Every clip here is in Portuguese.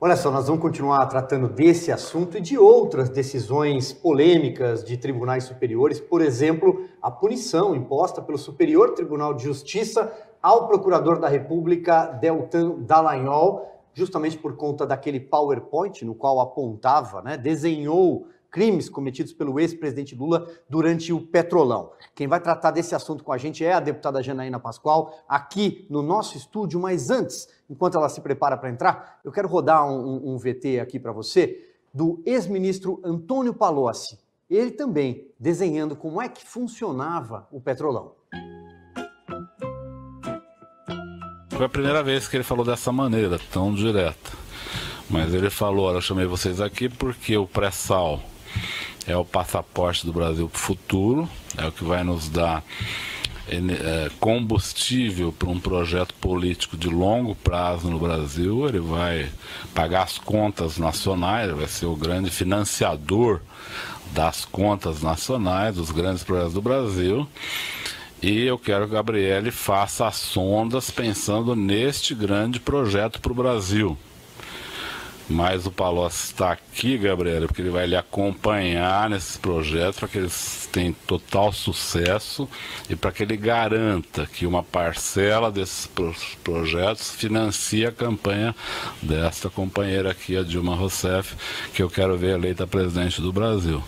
Olha só, nós vamos continuar tratando desse assunto e de outras decisões polêmicas de tribunais superiores, por exemplo, a punição imposta pelo Superior Tribunal de Justiça ao Procurador da República, Deltan Dallagnol, justamente por conta daquele PowerPoint no qual apontava, desenhou crimes cometidos pelo ex-presidente Lula durante o Petrolão. Quem vai tratar desse assunto com a gente é a deputada Janaína Pascoal, aqui no nosso estúdio, mas antes, enquanto ela se prepara para entrar, eu quero rodar um VT aqui para você, do ex-ministro Antônio Palocci, ele também desenhando como é que funcionava o Petrolão. Foi a primeira vez que ele falou dessa maneira, tão direta. Mas ele falou, olha, eu chamei vocês aqui porque o pré-sal é o passaporte do Brasil para o futuro, é o que vai nos dar combustível para um projeto político de longo prazo no Brasil. Ele vai pagar as contas nacionais, vai ser o grande financiador das contas nacionais, dos grandes projetos do Brasil. E eu quero que o Gabrielli faça as sondas pensando neste grande projeto para o Brasil. Mas o Palocci está aqui, Gabriel, porque ele vai lhe acompanhar nesses projetos para que eles tenham total sucesso e para que ele garanta que uma parcela desses projetos financie a campanha desta companheira aqui, a Dilma Rousseff, que eu quero ver eleita presidente do Brasil.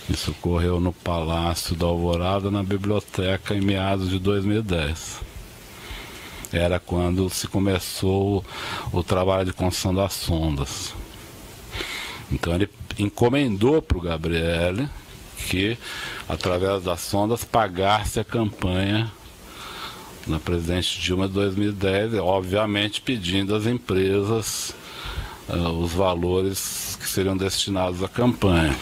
Isso ocorreu no Palácio da Alvorada, na biblioteca, em meados de 2010. Era quando se começou o trabalho de construção das sondas. Então ele encomendou para o Gabrielli que, através das sondas, pagasse a campanha na presidente Dilma de 2010, obviamente pedindo às empresas os valores que seriam destinados à campanha.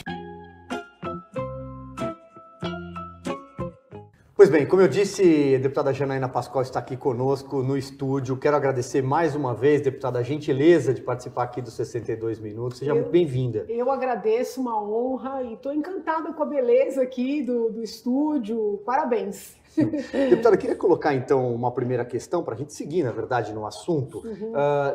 Pois bem, como eu disse, a deputada Janaína Pascoal está aqui conosco no estúdio. Quero agradecer mais uma vez, deputada, a gentileza de participar aqui dos 62 Minutos. Seja muito bem-vinda. Eu agradeço, uma honra, e estou encantada com a beleza aqui do estúdio. Parabéns. Deputada, eu queria colocar então uma primeira questão para a gente seguir, na verdade, no assunto.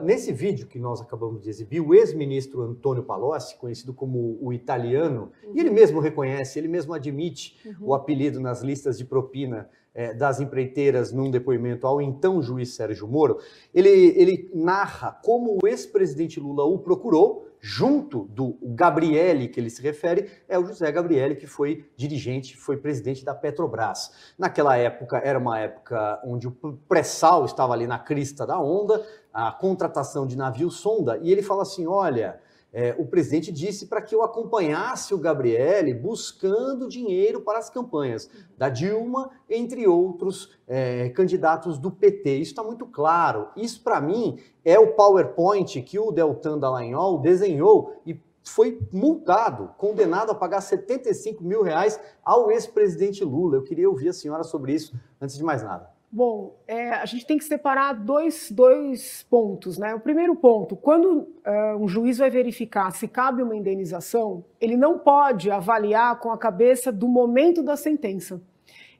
Nesse vídeo que nós acabamos de exibir, o ex-ministro Antônio Palocci, conhecido como o italiano, e ele mesmo reconhece, ele mesmo admite o apelido nas listas de propina das empreiteiras num depoimento ao então juiz Sérgio Moro, ele narra como o ex-presidente Lula o procurou, junto do Gabrielli, que ele se refere, é o José Gabrielli, que foi dirigente, foi presidente da Petrobras. Naquela época, era uma época onde o pré-sal estava ali na crista da onda, a contratação de navio-sonda, e ele fala assim, olha, o presidente disse para que eu acompanhasse o Gabrielli buscando dinheiro para as campanhas da Dilma, entre outros candidatos do PT. Isso está muito claro. Isso, para mim, é o PowerPoint que o Deltan Dallagnol desenhou e foi multado, condenado a pagar R$75 mil ao ex-presidente Lula. Eu queria ouvir a senhora sobre isso, antes de mais nada. Bom, a gente tem que separar dois pontos, né? O primeiro ponto, quando um juiz vai verificar se cabe uma indenização, ele não pode avaliar com a cabeça do momento da sentença.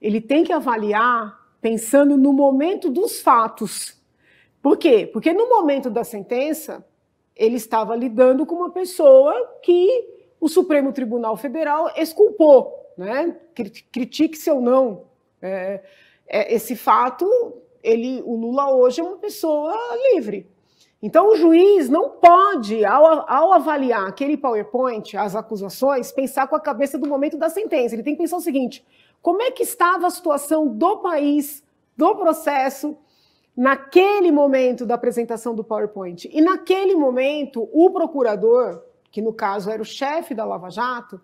Ele tem que avaliar pensando no momento dos fatos. Por quê? Porque no momento da sentença, ele estava lidando com uma pessoa que o Supremo Tribunal Federal exculpou, né? Critique-se ou não. Esse fato, o Lula hoje é uma pessoa livre. Então, o juiz não pode, ao avaliar aquele PowerPoint, as acusações, pensar com a cabeça do momento da sentença. Ele tem que pensar o seguinte, como é que estava a situação do país, do processo, naquele momento da apresentação do PowerPoint? E naquele momento, o procurador, que no caso era o chefe da Lava Jato,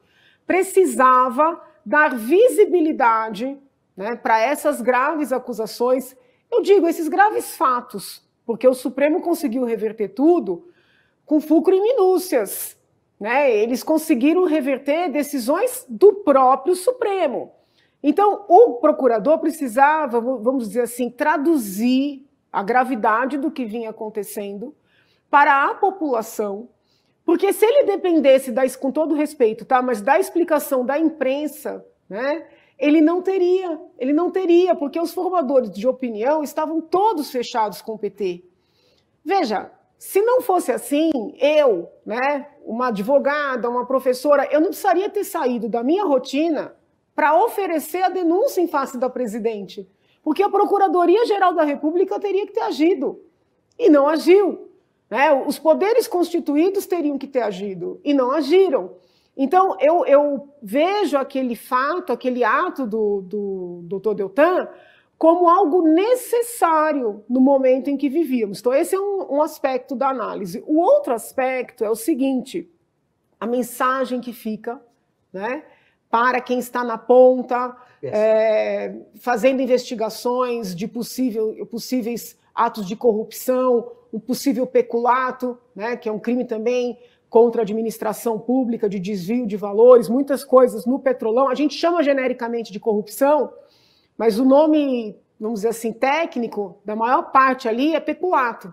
precisava dar visibilidade, né, para essas graves acusações, eu digo, esses graves fatos, porque o Supremo conseguiu reverter tudo com fulcro e minúcias, né? Eles conseguiram reverter decisões do próprio Supremo. Então, o procurador precisava, vamos dizer assim, traduzir a gravidade do que vinha acontecendo para a população, porque se ele dependesse, com todo respeito, tá, mas da explicação da imprensa, né, ele não teria, porque os formadores de opinião estavam todos fechados com o PT. Veja, Se não fosse assim, eu, né, uma advogada, uma professora, eu não precisaria ter saído da minha rotina para oferecer a denúncia em face da presidente, porque a Procuradoria-Geral da República teria que ter agido, e não agiu. Né? Os poderes constituídos teriam que ter agido, e não agiram. Então, eu vejo aquele fato, aquele ato do doutor Deltan, como algo necessário no momento em que vivíamos. Então, esse é um aspecto da análise. O outro aspecto é o seguinte, a mensagem que fica, né, para quem está na ponta, fazendo investigações de possíveis atos de corrupção, um possível peculato, né, que é um crime também contra a administração pública, de desvio de valores, muitas coisas no Petrolão. A gente chama genericamente de corrupção, mas o nome, vamos dizer assim, técnico, da maior parte ali é peculato.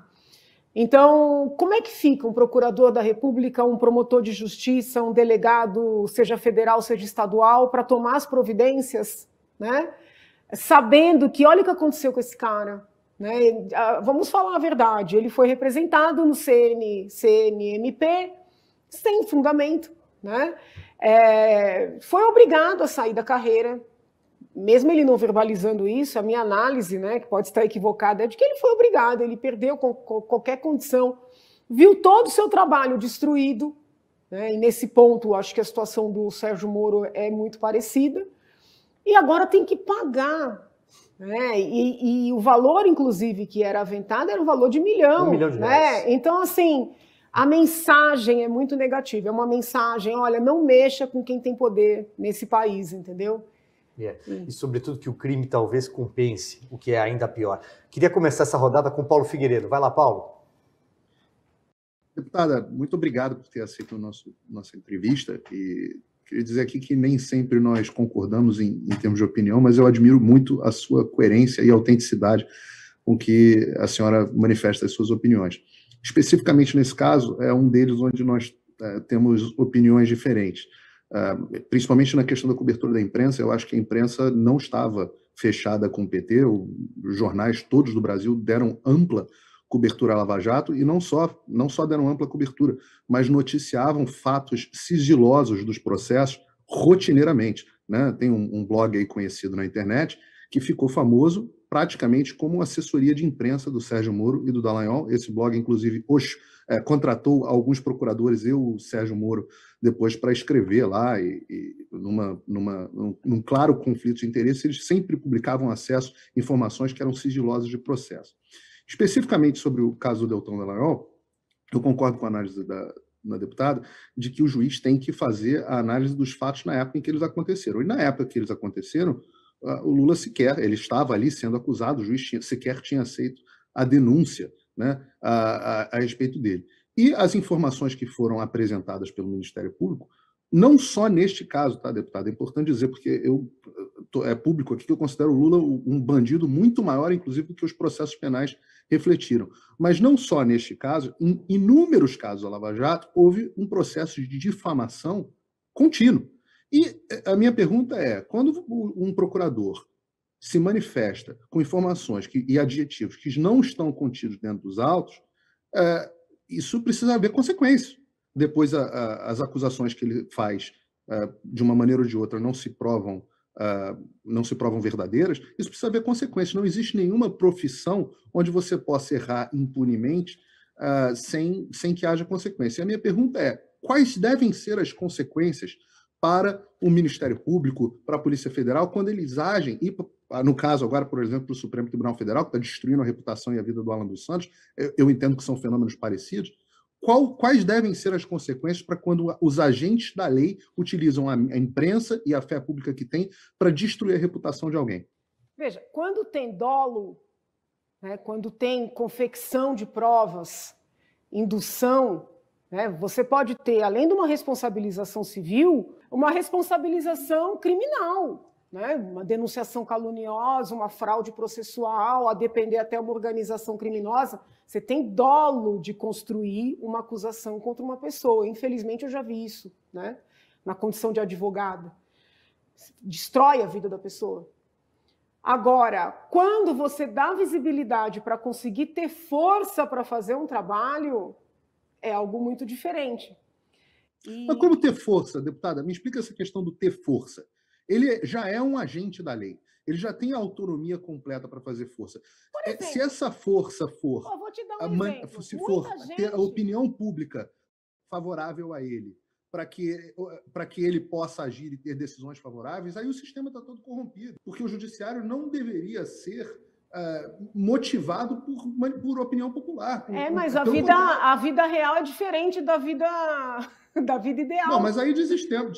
Então, como é que fica um procurador da República, um promotor de justiça, um delegado, seja federal, seja estadual, para tomar as providências, né? Sabendo que, olha o que aconteceu com esse cara, né? Vamos falar a verdade, ele foi representado no CNMP sem fundamento, né? Foi obrigado a sair da carreira. Mesmo ele não verbalizando isso, a minha análise, né, que pode estar equivocada, é de que ele foi obrigado, ele perdeu qualquer condição, viu todo o seu trabalho destruído, né, e nesse ponto acho que a situação do Sérgio Moro é muito parecida, e agora tem que pagar. Né, e o valor, inclusive, que era aventado era um valor de 1 milhão. 1 milhão de né? reais. Então, assim, a mensagem é muito negativa, é uma mensagem, olha, não mexa com quem tem poder nesse país, entendeu? E sobretudo que o crime talvez compense, o que é ainda pior. Queria começar essa rodada com Paulo Figueiredo. Vai lá, Paulo. Deputada, muito obrigado por ter aceito a nossa entrevista. E queria dizer aqui que nem sempre nós concordamos em termos de opinião, mas eu admiro muito a sua coerência e autenticidade com que a senhora manifesta as suas opiniões. Especificamente nesse caso, é um deles onde nós temos opiniões diferentes. Principalmente na questão da cobertura da imprensa, eu acho que a imprensa não estava fechada com o PT, os jornais todos do Brasil deram ampla cobertura à Lava Jato, e não só deram ampla cobertura, mas noticiavam fatos sigilosos dos processos rotineiramente. Né? Tem um blog aí conhecido na internet que ficou famoso praticamente como assessoria de imprensa do Sérgio Moro e do Dallagnol. Esse blog, inclusive, contratou alguns procuradores e o Sérgio Moro depois para escrever lá, e num claro conflito de interesse, eles sempre publicavam informações que eram sigilosas de processo. Especificamente sobre o caso do Deltan Dallagnol, eu concordo com a análise da deputada de que o juiz tem que fazer a análise dos fatos na época em que eles aconteceram. E na época que eles aconteceram, o Lula ele estava ali sendo acusado, o juiz sequer tinha aceito a denúncia, né, a respeito dele. E as informações que foram apresentadas pelo Ministério Público, não só neste caso, tá, deputado? É importante dizer, porque é público aqui que eu considero o Lula um bandido muito maior, inclusive, do que os processos penais refletiram. Mas não só neste caso, em inúmeros casos da Lava Jato, houve um processo de difamação contínuo. E a minha pergunta é, quando um procurador se manifesta com informações e adjetivos que não estão contidos dentro dos autos, isso precisa haver consequências. Depois, as acusações que ele faz, de uma maneira ou de outra, não se provam verdadeiras, isso precisa haver consequências. Não existe nenhuma profissão onde você possa errar impunemente sem que haja consequência. E a minha pergunta é, quais devem ser as consequências para o Ministério Público, para a Polícia Federal, quando eles agem, e no caso agora, por exemplo, do Supremo Tribunal Federal, que está destruindo a reputação e a vida do Alan dos Santos, eu entendo que são fenômenos parecidos, quais devem ser as consequências para quando os agentes da lei utilizam a imprensa e a fé pública que tem para destruir a reputação de alguém? Veja, quando tem dolo, né, quando tem confecção de provas, indução, né, você pode ter, além de uma responsabilização civil, uma responsabilização criminal, né, uma denunciação caluniosa, uma fraude processual, a depender até uma organização criminosa. Você tem dolo de construir uma acusação contra uma pessoa. Infelizmente, eu já vi isso, né, na condição de advogada. Destrói a vida da pessoa. Agora, quando você dá visibilidade para conseguir ter força para fazer um trabalho, é algo muito diferente. Mas como ter força, deputada? Me explica essa questão do ter força. Ele já é um agente da lei. Ele já tem a autonomia completa para fazer força. Exemplo, se essa força for, vou te dar um exemplo. se for ter a opinião pública favorável a ele, para que ele possa agir e ter decisões favoráveis, aí o sistema está todo corrompido. Porque o judiciário não deveria ser motivado por opinião popular. Mas a vida real é diferente da vida ideal. Não, mas aí desistimos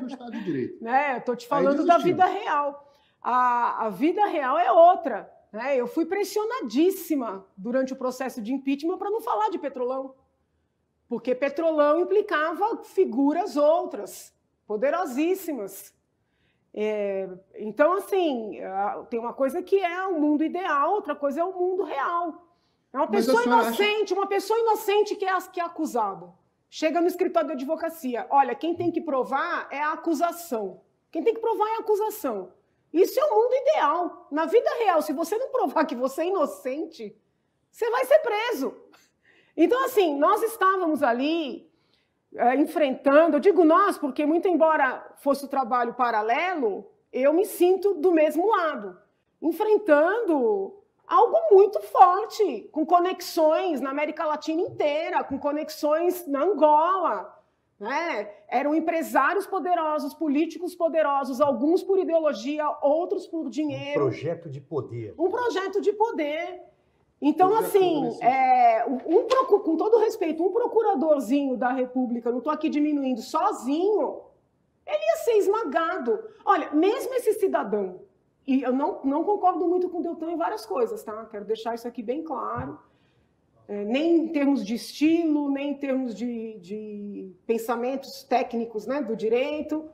do Estado de Direito. Estou te falando da vida real. A vida real é outra. Eu fui pressionadíssima durante o processo de impeachment para não falar de Petrolão. Porque Petrolão implicava figuras outras, poderosíssimas. Então, assim, tem uma coisa que é o mundo ideal, outra coisa é o mundo real. É uma pessoa inocente que é acusada. Chega no escritório de advocacia. Olha, quem tem que provar é a acusação. Quem tem que provar é a acusação. Isso é o mundo ideal. Na vida real, se você não provar que você é inocente, você vai ser preso. Então, assim, nós estávamos ali enfrentando, eu digo nós, porque muito embora fosse o trabalho paralelo, eu me sinto do mesmo lado, enfrentando algo muito forte, com conexões na América Latina inteira, com conexões na Angola, Eram empresários poderosos, políticos poderosos, alguns por ideologia, outros por dinheiro. Um projeto de poder. Um projeto de poder. Então, assim, com todo respeito, um procuradorzinho da República, não estou aqui diminuindo, sozinho, ele ia ser esmagado. Olha, mesmo esse cidadão, e eu não concordo muito com o Deltan em várias coisas, tá? Quero deixar isso aqui bem claro. Nem em termos de estilo, nem em termos de pensamentos técnicos, do direito.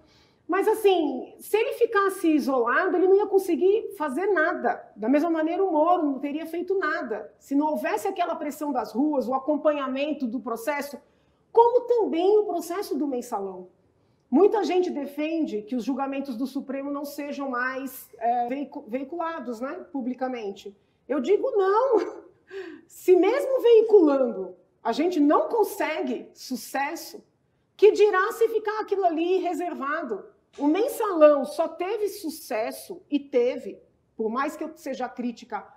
Mas, assim, se ele ficasse isolado, ele não ia conseguir fazer nada. Da mesma maneira, o Moro não teria feito nada. Se não houvesse aquela pressão das ruas, o acompanhamento do processo, como também o processo do mensalão. Muita gente defende que os julgamentos do Supremo não sejam mais veiculados, publicamente. Eu digo não. Se mesmo veiculando a gente não consegue sucesso, que dirá se ficar aquilo ali reservado? O mensalão só teve sucesso, e teve, por mais que eu seja crítica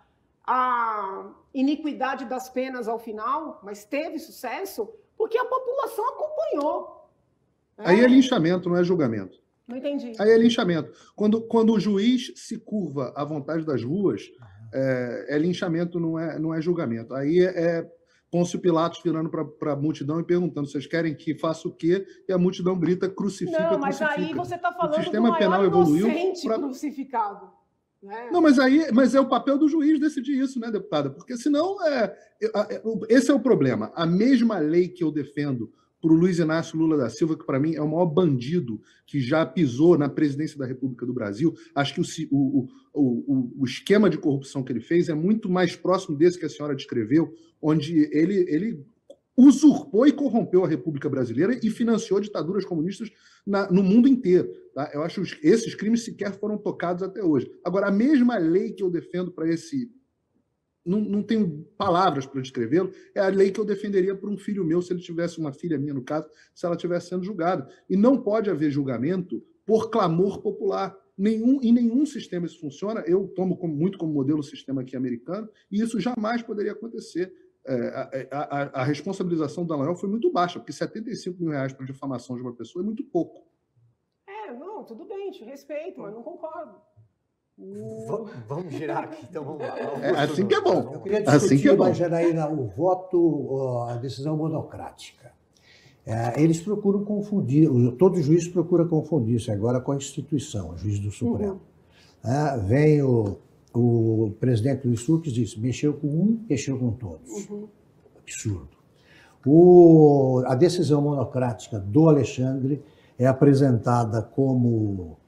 à iniquidade das penas ao final, mas teve sucesso porque a população acompanhou. Aí é linchamento, não é julgamento. Não entendi. Aí é linchamento. Quando o juiz se curva à vontade das ruas, é linchamento, não é julgamento. Aí Pôncio Pilatos virando para a multidão e perguntando: vocês querem que faça o quê? E a multidão grita: crucifica, não, mas crucifica. Aí você está falando o sistema do penal maior evoluiu inocente crucificado. Não, mas é o papel do juiz decidir isso, né, deputada? Porque senão esse é o problema. A mesma lei que eu defendo para o Luiz Inácio Lula da Silva, que para mim é o maior bandido que já pisou na presidência da República do Brasil, acho que o esquema de corrupção que ele fez é muito mais próximo desse que a senhora descreveu, onde ele usurpou e corrompeu a República Brasileira e financiou ditaduras comunistas no mundo inteiro. Tá? Eu acho que esses crimes sequer foram tocados até hoje. Agora, a mesma lei que eu defendo para esse... Não tenho palavras para descrevê-lo, é a lei que eu defenderia para um filho meu, se ele tivesse uma filha minha, no caso, se ela estivesse sendo julgada. E não pode haver julgamento por clamor popular. Em nenhum sistema isso funciona. Eu tomo muito como modelo o sistema aqui americano, e isso jamais poderia acontecer. A responsabilização do Dallagnol foi muito baixa, porque R$75 mil para difamação de uma pessoa é muito pouco. Não, tudo bem, te respeito, mas não concordo. Vamos girar aqui, então vamos lá. Assim que é bom. Eu queria discutir, mas, Janaína, o voto, a decisão monocrática. Eles procuram confundir, todo juiz procura confundir isso agora com a instituição, o juiz do Supremo. Vem o presidente Luiz Fux diz: mexeu com um, mexeu com todos. Absurdo. A decisão monocrática do Alexandre é apresentada como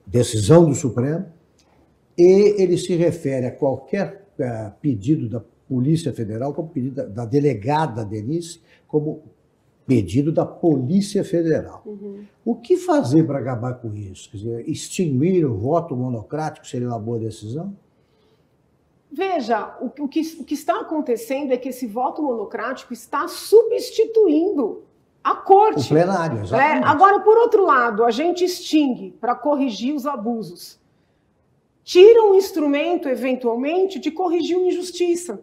decisão do Supremo, e ele se refere a qualquer pedido da Polícia Federal, como pedido da delegada Denise, como pedido da Polícia Federal. O que fazer para acabar com isso? Quer dizer, extinguir o voto monocrático seria uma boa decisão? Veja, o que está acontecendo é que esse voto monocrático está substituindo a corte. O plenário, exatamente. Agora, por outro lado, a gente extingue para corrigir os abusos. Tira um instrumento, eventualmente, de corrigir uma injustiça.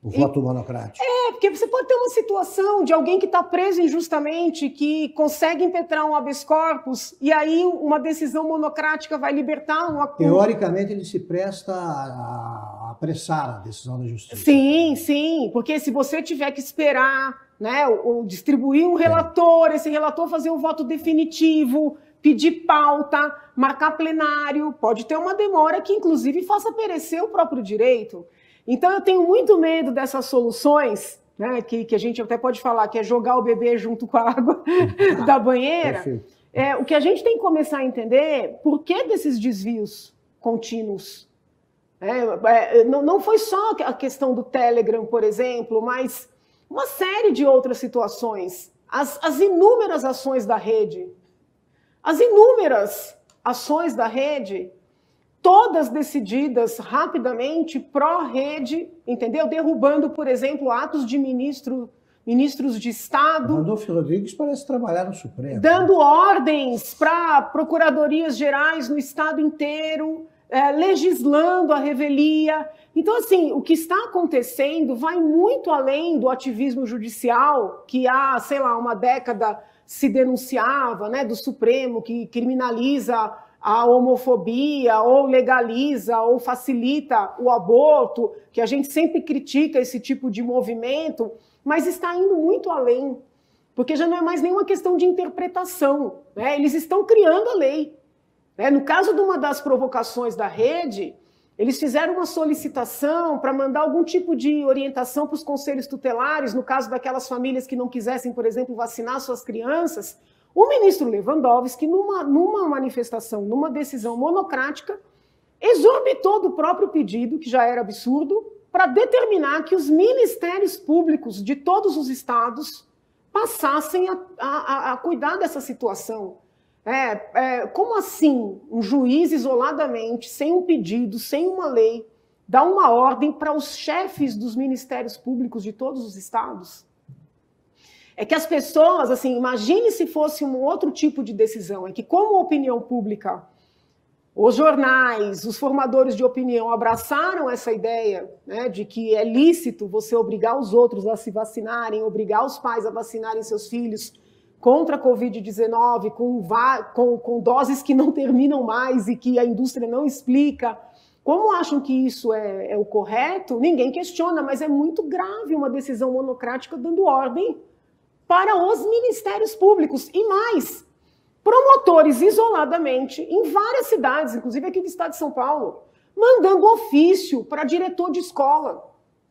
O voto monocrático. Porque você pode ter uma situação de alguém que está preso injustamente, que consegue impetrar um habeas corpus, e aí uma decisão monocrática vai libertar um acordo. Teoricamente, ele se presta a apressar a decisão da justiça. Sim, porque se você tiver que esperar, né, ou distribuir um relator, esse relator fazer um voto definitivo, pedir pauta, marcar plenário, pode ter uma demora que, inclusive, faça perecer o próprio direito. Então, eu tenho muito medo dessas soluções, né, que a gente até pode falar que é jogar o bebê junto com a água da banheira. O que a gente tem que começar a entender, por que desses desvios contínuos? Não foi só a questão do Telegram, por exemplo, mas uma série de outras situações. As inúmeras ações da rede, todas decididas rapidamente pró-rede, entendeu? Derrubando, por exemplo, atos de ministros de Estado. Randolfo Rodrigues parece trabalhar no Supremo. Dando ordens para procuradorias gerais no Estado inteiro, legislando a revelia. Então, assim, o que está acontecendo vai muito além do ativismo judicial que há, sei lá, uma década se denunciava, né, do Supremo, que criminaliza a homofobia, ou legaliza, ou facilita o aborto, que a gente sempre critica esse tipo de movimento, mas está indo muito além, porque já não é mais nenhuma questão de interpretação, né? Eles estão criando a lei. No caso de uma das provocações da rede, eles fizeram uma solicitação para mandar algum tipo de orientação para os conselhos tutelares, no caso daquelas famílias que não quisessem, por exemplo, vacinar suas crianças. O ministro Lewandowski, numa manifestação, numa decisão monocrática, exorbitou do próprio pedido, que já era absurdo, para determinar que os ministérios públicos de todos os estados passassem a cuidar dessa situação. Como assim um juiz isoladamente, sem um pedido, sem uma lei, dá uma ordem para os chefes dos ministérios públicos de todos os estados? É que as pessoas, assim, imagine se fosse um outro tipo de decisão, é que como a opinião pública, os jornais, os formadores de opinião abraçaram essa ideia, né, de que é lícito você obrigar os outros a se vacinarem, obrigar os pais a vacinarem seus filhos contra a Covid-19, com doses que não terminam mais e que a indústria não explica. Como acham que isso é o correto? Ninguém questiona, mas é muito grave uma decisão monocrática dando ordem para os ministérios públicos. E mais, promotores isoladamente, em várias cidades, inclusive aqui do estado de São Paulo, mandando ofício para diretor de escola.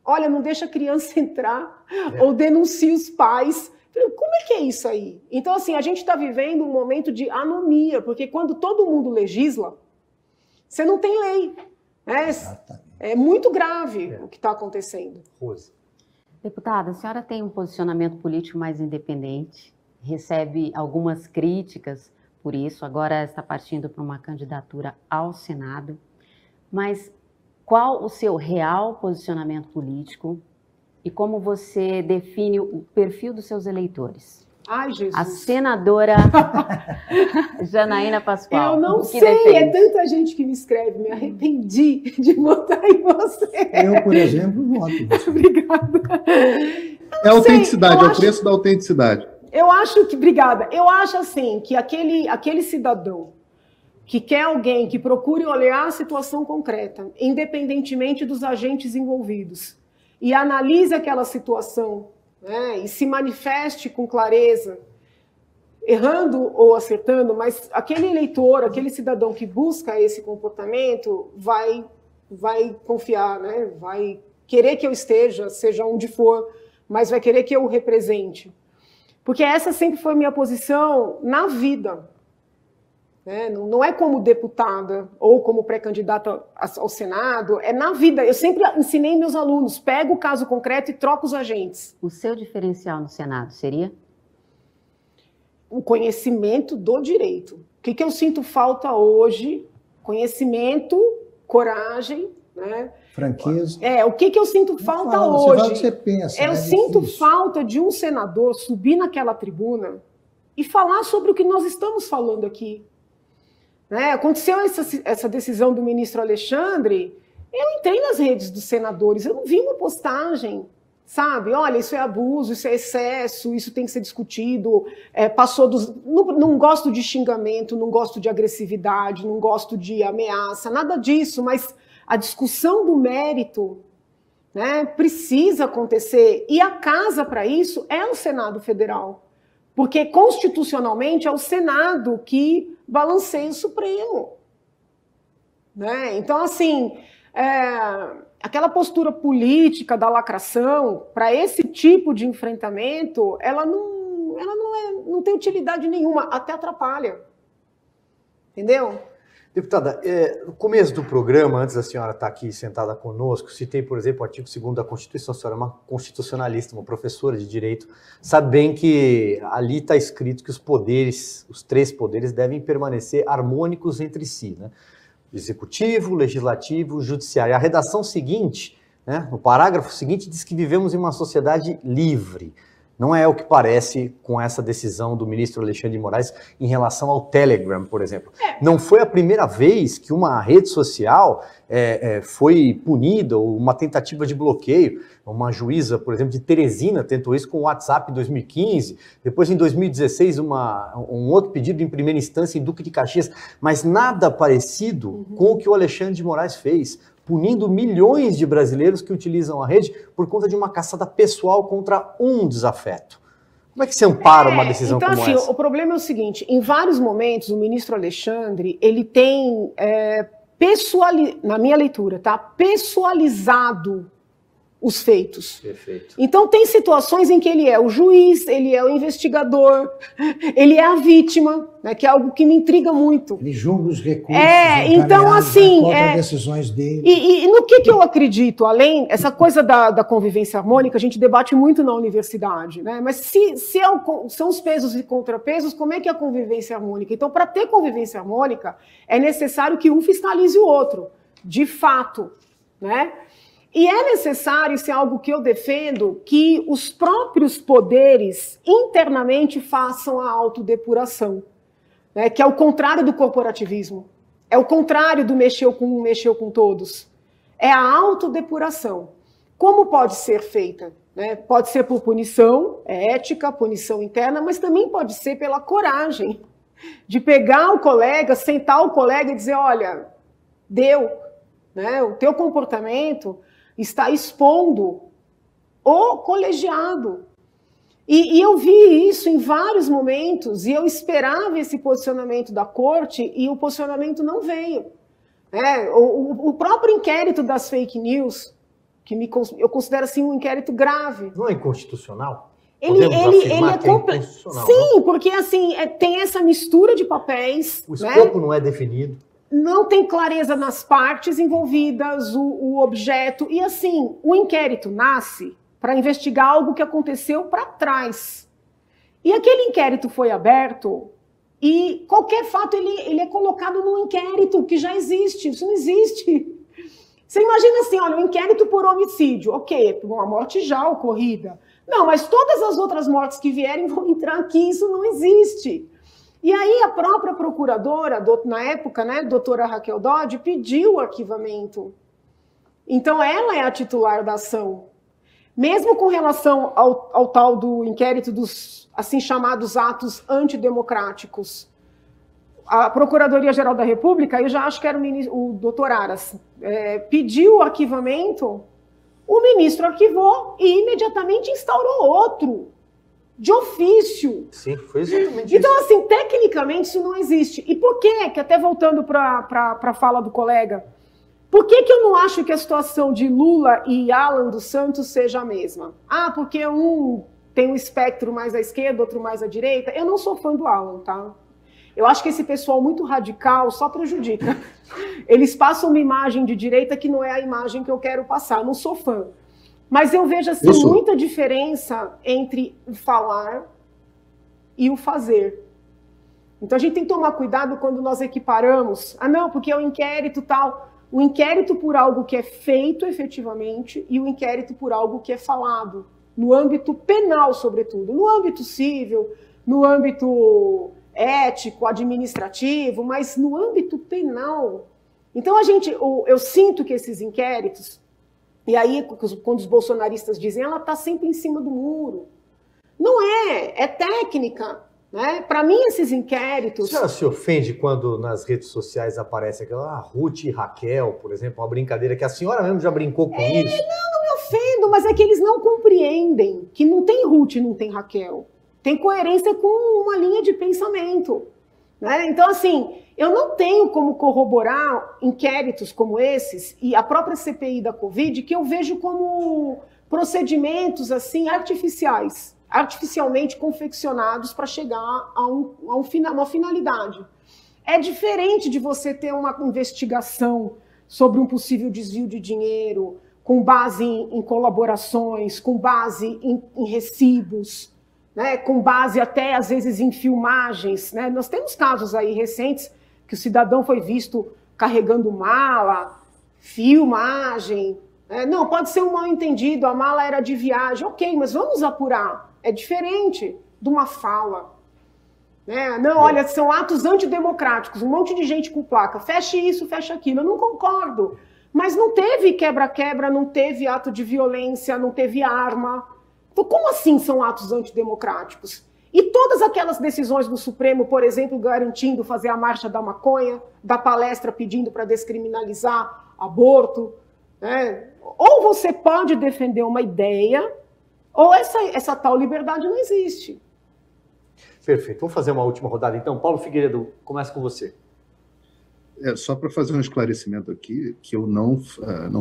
Olha, não deixa a criança entrar, ou denuncia os pais. Como é que é isso aí? Então, assim, a gente está vivendo um momento de anomia, porque quando todo mundo legisla, você não tem lei. É muito grave o que está acontecendo. Rose. Deputada, a senhora tem um posicionamento político mais independente, recebe algumas críticas por isso, agora está partindo para uma candidatura ao Senado, mas qual o seu real posicionamento político e como você define o perfil dos seus eleitores? Ai, Jesus. A senadora Janaína Pascoal. Eu não sei, é tanta gente que me escreve, me arrependi de votar em você. Eu, por exemplo, voto. Obrigada. É a autenticidade, é o preço da autenticidade. Eu acho que, obrigada, eu acho assim, que aquele cidadão que quer alguém que procure olhar a situação concreta, independentemente dos agentes envolvidos, e analise aquela situação, né, e se manifeste com clareza, errando ou acertando, mas aquele eleitor, aquele cidadão que busca esse comportamento vai confiar, né, vai querer que eu esteja, seja onde for, mas vai querer que eu o represente. Porque essa sempre foi minha posição na vida. Não é como deputada ou como pré-candidata ao Senado, é na vida. Eu sempre ensinei meus alunos, pega o caso concreto e troca os agentes. O seu diferencial no Senado seria? o conhecimento do direito. O que eu sinto falta hoje? Conhecimento, coragem, né? Franqueza. O que eu sinto falta hoje? Você fala o que você pensa, eu sinto falta de um senador subir naquela tribuna e falar sobre o que nós estamos falando aqui. Né? Aconteceu essa decisão do ministro Alexandre, eu entrei nas redes dos senadores, eu não vi uma postagem, sabe? Olha, isso é abuso, isso é excesso, isso tem que ser discutido, passou dos... Não gosto de xingamento, não gosto de agressividade, não gosto de ameaça, nada disso, mas a discussão do mérito, né, precisa acontecer, e a casa para isso é o Senado Federal, porque constitucionalmente é o Senado que balanceia o Supremo. Né? Então, assim, aquela postura política da lacração, para esse tipo de enfrentamento, ela não tem utilidade nenhuma, até atrapalha. Entendeu? Deputada, no começo do programa, antes da senhora estar aqui sentada conosco, citei, por exemplo, o artigo 2º da Constituição. A senhora é uma constitucionalista, uma professora de direito, sabe bem que ali está escrito que os 3 poderes devem permanecer harmônicos entre si, né? Executivo, legislativo, judiciário. A redação seguinte, né, no parágrafo seguinte, diz que vivemos em uma sociedade livre. Não é o que parece com essa decisão do ministro Alexandre de Moraes em relação ao Telegram, por exemplo. Não foi a primeira vez que uma rede social foi punida, ou uma tentativa de bloqueio. Uma juíza, por exemplo, de Teresina tentou isso com o WhatsApp em 2015. Depois, em 2016, um outro pedido em primeira instância em Duque de Caxias. Mas nada parecido com o que o Alexandre de Moraes fez, punindo milhões de brasileiros que utilizam a rede por conta de uma caçada pessoal contra um desafeto. Como é que se ampara uma decisão como essa? Então, assim, o problema é o seguinte, em vários momentos, o ministro Alexandre, ele tem, na minha leitura, tá, pessoalizado os feitos. Perfeito. Então, tem situações em que ele é o juiz, ele é o investigador, ele é a vítima, né, que é algo que me intriga muito. Ele julga os recursos, então, assim, contra decisões dele. E no que eu acredito, além, essa coisa da convivência harmônica, a gente debate muito na universidade, né? Mas se são os pesos e contrapesos, como é que é a convivência harmônica? Então, para ter convivência harmônica, é necessário que um fiscalize o outro, de fato, né? E é necessário, isso é algo que eu defendo, que os próprios poderes internamente façam a autodepuração, né? Que é o contrário do corporativismo, é o contrário do mexeu com todos. É a autodepuração. Como pode ser feita? Né? Pode ser por punição, ética, punição interna, mas também pode ser pela coragem de pegar o colega, sentar o colega e dizer, olha, deu, né? O teu comportamento está expondo o colegiado. E eu vi isso em vários momentos, e eu esperava esse posicionamento da corte, e o posicionamento não veio. O próprio inquérito das fake news, que eu considero assim um inquérito grave. Não é inconstitucional? Ele é inconstitucional. Sim, porque assim, tem essa mistura de papéis. O escopo não é definido. Não tem clareza nas partes envolvidas, o objeto. E assim, o inquérito nasce para investigar algo que aconteceu para trás. E aquele inquérito foi aberto e qualquer fato ele é colocado no inquérito que já existe. Isso não existe. Você imagina assim, olha, um inquérito por homicídio. Ok, uma morte já ocorrida. Não, mas todas as outras mortes que vierem vão entrar aqui. Isso não existe. E aí a própria procuradora, na época, né, doutora Raquel Dodge, pediu o arquivamento. Então ela é a titular da ação. Mesmo com relação ao tal do inquérito dos assim chamados atos antidemocráticos, a Procuradoria-Geral da República, eu já acho que era o doutor Aras, pediu o arquivamento, o ministro arquivou e imediatamente instaurou outro. De ofício. Sim, foi exatamente isso. Então, assim, tecnicamente isso não existe. E por quê? Que até voltando para a fala do colega, por que eu não acho que a situação de Lula e Alan dos Santos seja a mesma? Ah, porque um tem um espectro mais à esquerda, outro mais à direita. Eu não sou fã do Alan, tá? Eu acho que esse pessoal muito radical só prejudica. Eles passam uma imagem de direita que não é a imagem que eu quero passar. Eu não sou fã. Mas eu vejo assim, muita diferença entre o falar e o fazer. Então a gente tem que tomar cuidado quando nós equiparamos, não, porque é o inquérito tal, o inquérito por algo que é feito efetivamente e o inquérito por algo que é falado, no âmbito penal, sobretudo, no âmbito civil, no âmbito ético, administrativo, mas no âmbito penal. Então eu sinto que esses inquéritos, e aí quando os bolsonaristas dizem, ela está sempre em cima do muro. Não é técnica. Né? Para mim, esses inquéritos... A senhora se ofende quando nas redes sociais aparece aquela Ruth e Raquel, por exemplo, uma brincadeira que a senhora mesmo já brincou com isso? Não me ofendo, mas é que eles não compreendem que não tem Ruth e não tem Raquel. Tem coerência com uma linha de pensamento. Né? Então, assim, eu não tenho como corroborar inquéritos como esses e a própria CPI da Covid, que eu vejo como procedimentos assim artificialmente confeccionados para chegar a uma finalidade. É diferente de você ter uma investigação sobre um possível desvio de dinheiro com base em colaborações, com base em recibos, né, com base até, às vezes, em filmagens. Né? Nós temos casos aí recentes que o cidadão foi visto carregando mala, filmagem. Não, pode ser um mal-entendido, a mala era de viagem. Ok, mas vamos apurar. É diferente de uma fala. Né? Não, olha, são atos antidemocráticos, um monte de gente com placa. Feche isso, feche aquilo. Eu não concordo. Mas não teve quebra-quebra, não teve ato de violência, não teve arma. Então, como assim são atos antidemocráticos? E todas aquelas decisões do Supremo, por exemplo, garantindo fazer a marcha da maconha, da palestra pedindo para descriminalizar aborto, né? Ou você pode defender uma ideia, ou essa tal liberdade não existe. Perfeito. Vamos fazer uma última rodada, então. Paulo Figueiredo, começa com você. Só para fazer um esclarecimento aqui, que eu não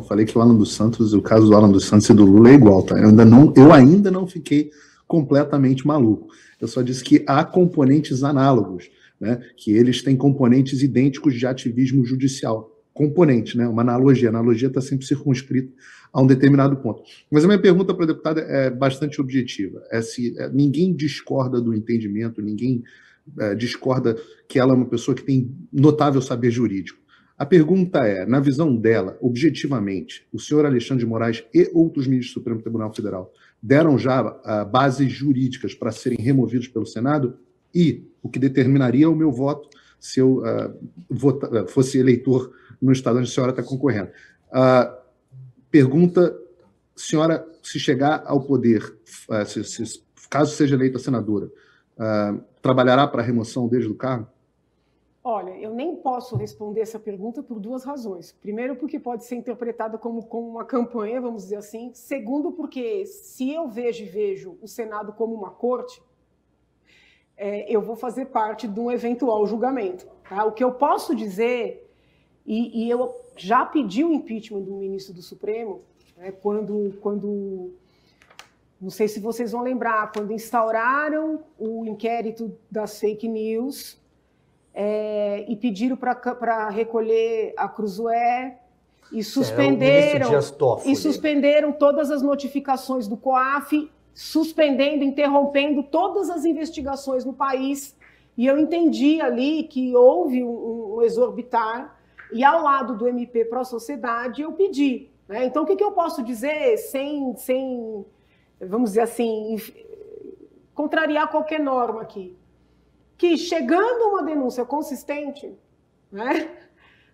falei que o Alan dos Santos, o caso do Alan dos Santos e do Lula é igual, tá? Eu ainda não fiquei completamente maluco. Eu só disse que há componentes análogos, né? Que eles têm componentes idênticos de ativismo judicial. Componente, né? Uma analogia. A analogia está sempre circunscrita a um determinado ponto. Mas a minha pergunta para a deputada é bastante objetiva. Ninguém discorda do entendimento, ninguém discorda que ela é uma pessoa que tem notável saber jurídico. A pergunta é, na visão dela, objetivamente, o senhor Alexandre de Moraes e outros ministros do Supremo Tribunal Federal deram já bases jurídicas para serem removidos pelo Senado? E o que determinaria o meu voto se eu fosse eleitor no estado onde a senhora está concorrendo. Pergunta, senhora, se chegar ao poder, caso seja eleita senadora, trabalhará para a remoção dele do cargo? Olha, eu nem posso responder essa pergunta por duas razões. Primeiro, porque pode ser interpretada como uma campanha, vamos dizer assim. Segundo, porque se eu vejo o Senado como uma corte, eu vou fazer parte de um eventual julgamento. Tá? O que eu posso dizer, e eu já pedi o impeachment do ministro do Supremo, né, quando não sei se vocês vão lembrar, quando instauraram o inquérito das fake news e pediram para recolher a Cruzoé e suspenderam todas as notificações do COAF, interrompendo todas as investigações no país. E eu entendi ali que houve um exorbitar, e ao lado do MP Pró-Sociedade eu pedi. Né? Então, o que eu posso dizer sem vamos dizer assim, contrariar qualquer norma aqui? Que chegando uma denúncia consistente, né,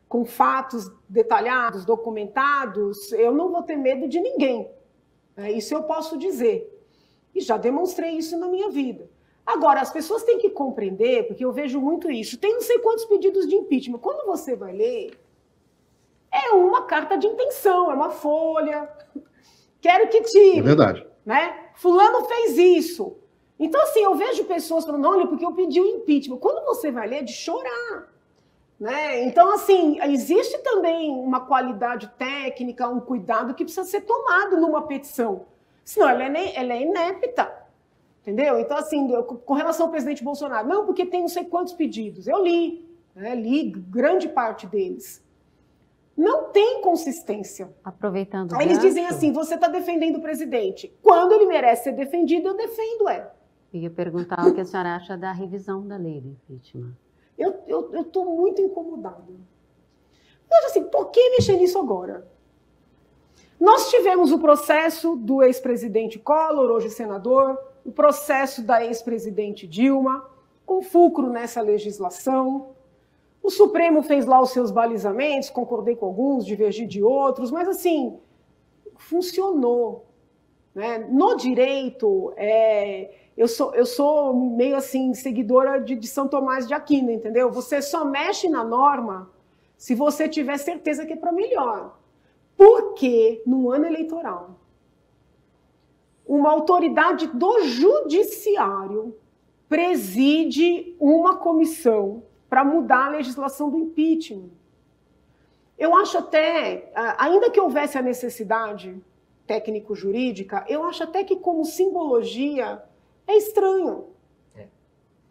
com fatos detalhados, documentados, eu não vou ter medo de ninguém. Isso eu posso dizer. E já demonstrei isso na minha vida. Agora, as pessoas têm que compreender, porque eu vejo muito isso. Tem não sei quantos pedidos de impeachment. Quando você vai ler, é uma carta de intenção, é uma folha. Quero que tire. É verdade. Né? Fulano fez isso. Então, assim, eu vejo pessoas falando, olha, porque eu pedi o impeachment. Quando você vai ler, é de chorar. Né? Então, assim, existe também uma qualidade técnica, um cuidado que precisa ser tomado numa petição. Senão ela é inepta. Entendeu? Então, assim, com relação ao presidente Bolsonaro, não, porque tem não sei quantos pedidos. Eu li, né? Li grande parte deles. Não tem consistência. Aproveitando. Aí eles dizem assim, você está defendendo o presidente. Quando ele merece ser defendido, eu defendo, Eu ia perguntar o que a senhora acha da revisão da lei do impeachment. Eu estou muito incomodada. Mas assim, por que mexer nisso agora? Nós tivemos o processo do ex-presidente Collor, hoje senador, o processo da ex-presidente Dilma, com fulcro nessa legislação. O Supremo fez lá os seus balizamentos, concordei com alguns, divergi de outros, mas assim, funcionou. Né? No direito, eu sou meio assim, seguidora de São Tomás de Aquino, entendeu? Você só mexe na norma se você tiver certeza que é para melhor. Porque, no ano eleitoral, uma autoridade do judiciário preside uma comissão para mudar a legislação do impeachment. Eu acho até, ainda que houvesse a necessidade técnico-jurídica, eu acho até que como simbologia é estranho.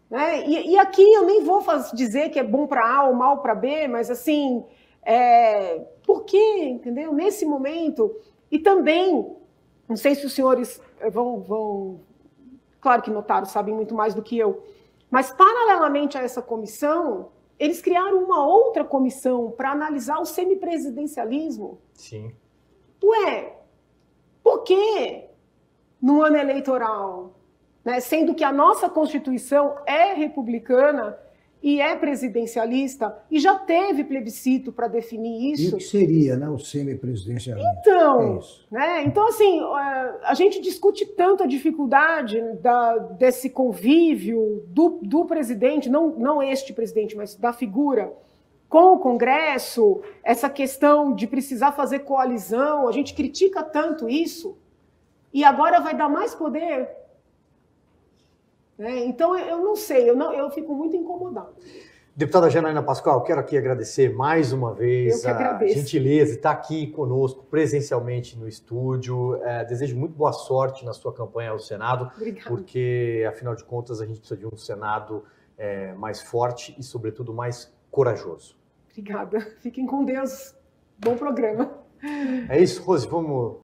Né? E aqui eu nem vou dizer que é bom para A ou mal para B, mas assim, por quê, entendeu? Nesse momento, e também, não sei se os senhores vão claro que notaram, sabem muito mais do que eu, mas paralelamente a essa comissão, eles criaram uma outra comissão para analisar o semipresidencialismo. Sim. Ué, por que no ano eleitoral, né, sendo que a nossa Constituição é republicana e é presidencialista, e já teve plebiscito para definir isso. E o que seria, né, o semipresidencialismo? Então, né, então, assim, a gente discute tanto a dificuldade desse convívio do presidente, não este presidente, mas da figura, com o Congresso, essa questão de precisar fazer coalizão, a gente critica tanto isso, e agora vai dar mais poder. Então, eu não sei, eu fico muito incomodada. Deputada Janaína Pascoal, quero aqui agradecer mais uma vez a gentileza de estar aqui conosco presencialmente no estúdio. Desejo muito boa sorte na sua campanha ao Senado. Obrigada. Porque, afinal de contas, a gente precisa de um Senado mais forte e, sobretudo, mais corajoso. Obrigada. Fiquem com Deus. Bom programa. É isso, Rose, vamos